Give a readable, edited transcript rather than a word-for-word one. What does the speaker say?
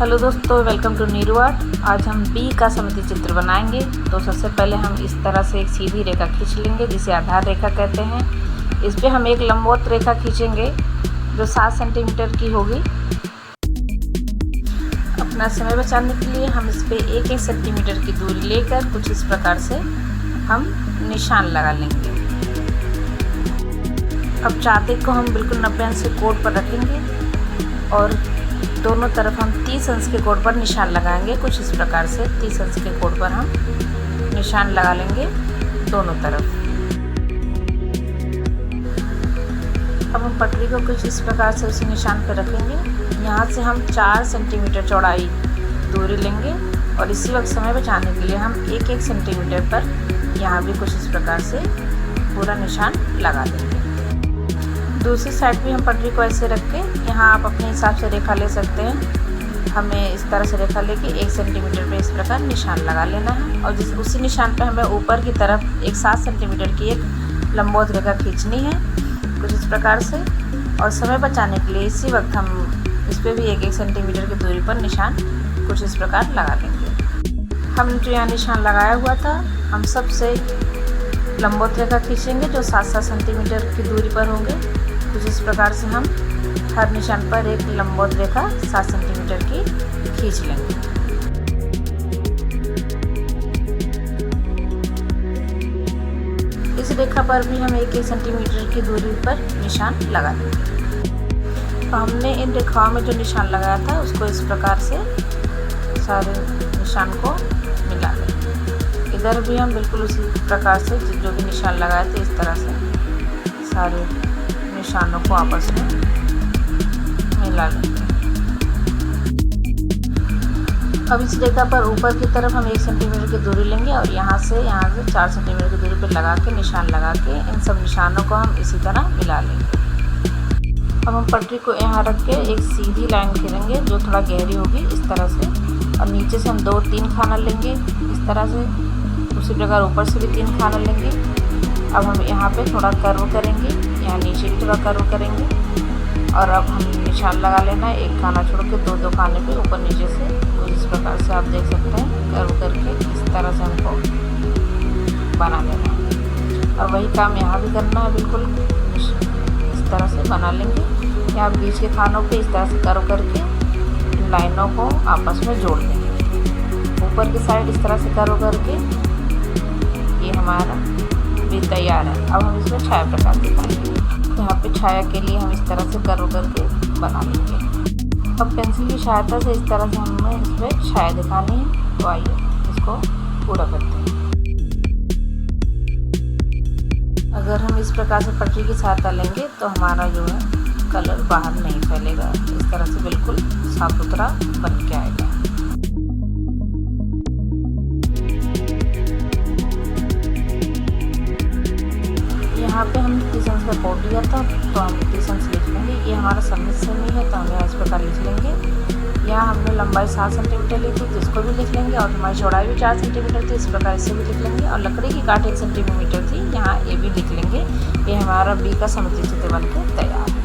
Hello दोस्तों, welcome to Neeru art. आज हम बी का सममिति चित्र बनाएंगे। तो सबसे पहले हम इस तरह से एक सीधी रेखा खींच लेंगे जिसे आधार रेखा कहते हैं। इस पे हम एक लंबवत रेखा खींचेंगे जो 7 सेंटीमीटर की होगी। अपना समय बचाने के लिए हम इस पे 1-1 सेंटीमीटर की दूरी लेकर कुछ इस प्रकार से हम निशान लगा लेंगे। अब चादर को हम बिल्कुल 90 अंश के कोण पर रखेंगे और दोनों तरफ हम 30 अंश के कोण पर निशान लगाएंगे। कुछ इस प्रकार से 30 अंश के कोण पर हम निशान लगा लेंगे दोनों तरफ। अब हम पटरी को कुछ इस प्रकार से उसी निशान पर रखेंगे। यहाँ से हम 4 सेंटीमीटर चौड़ाई दूरी लेंगे और इसी वक्त समय बचाने के लिए हम 1-1 सेंटीमीटर पर यहाँ भी कुछ इस प्रकार से पूरा निशान लगा देंगे। दूसरी साइड भी हम पटरी को ऐसे रख के यहाँ आप अपने हिसाब से रेखा ले सकते हैं। हमें इस तरह से रेखा लेके 1 सेंटीमीटर पे इस प्रकार निशान लगा लेना है और उसी निशान पे हमें ऊपर की तरफ एक 7 सेंटीमीटर की एक लंबवत रेखा खींचनी है कुछ इस प्रकार से। और समय बचाने के लिए इसी वक्त हम इस पर भी 1-1 सेंटीमीटर की दूरी पर निशान कुछ इस प्रकार लगा लेंगे। हमने जो यहाँ निशान लगाया हुआ था हम सबसे लंबवत रेखा खींचेंगे जो 7-7 सेंटीमीटर की दूरी पर होंगे। कुछ इस प्रकार से हम हर निशान पर एक लंबवत रेखा 7 सेंटीमीटर की खींच लेंगे। इस रेखा पर भी हम 1-1 सेंटीमीटर की दूरी पर निशान लगा देंगे। तो हमने इन रेखाओं में जो निशान लगाया था उसको इस प्रकार से सारे निशान को मिला लेंगे। इधर भी हम बिल्कुल उसी प्रकार से जो भी निशान लगाए थे इस तरह से सारे निशानों को आपस में मिला लेंगे। अब इस रेखा पर ऊपर की तरफ हम 1 सेंटीमीटर की दूरी लेंगे और यहाँ से 4 सेंटीमीटर की दूरी पर लगा के निशान लगा के इन सब निशानों को हम इसी तरह मिला लेंगे। अब हम पटरी को यहाँ रख के एक सीधी लाइन खींचेंगे जो थोड़ा गहरी होगी इस तरह से और नीचे से हम 2-3 खाना लेंगे इस तरह से। उसी प्रकार ऊपर से भी 3 खाना लेंगे। अब हम यहाँ पे थोड़ा कर्व करेंगे, यहाँ नीचे भी थोड़ा कर्व करेंगे और अब हम निशान लगा लेना है एक खाना छोड़ के 2-2 खाने पे ऊपर नीचे से। कुछ इस प्रकार से आप देख सकते हैं कर्व करके इस तरह से हमको बना लेना है और वही काम यहाँ भी करना है। बिल्कुल इस तरह से बना लेंगे। यहाँ बीच के खानों पे इस तरह से कर्व करके इन लाइनों को आपस में जोड़ देंगे। ऊपर की साइड इस तरह से कर्व करके ये हमारा भी तैयार है। अब हम इसमें छाया प्रकाश दिखाएंगे। यहाँ पे छाया के लिए हम इस तरह से कर्व करके बना लेंगे। अब पेंसिल की सहायता से इस तरह से हमें इसमें छाया दिखानी है। तो आइए इसको पूरा करते हैं। अगर हम इस प्रकार से पटरी की सहायता लेंगे तो हमारा जो है कलर बाहर नहीं फैलेगा। इस तरह से बिल्कुल साफ सुथरा बन के आएगा। यहाँ पे हम 30 अंश का कोड लिया था तो हम 30 अंश लिख लेंगे। ये हमारा सबमिट सेमी है तो हमें इस प्रकार लिख लेंगे। यहाँ हमने लंबाई 7 सेंटीमीटर ली थी जिसको भी लिख लेंगे और हमारी चौड़ाई भी 4 सेंटीमीटर थी इस प्रकार इसे भी लिख लेंगे और लकड़ी की काट 1 सेंटीमीटर थी यहाँ ये भी लिख लेंगे। ये हमारा बी का सममिति चित्र बन के तैयार है।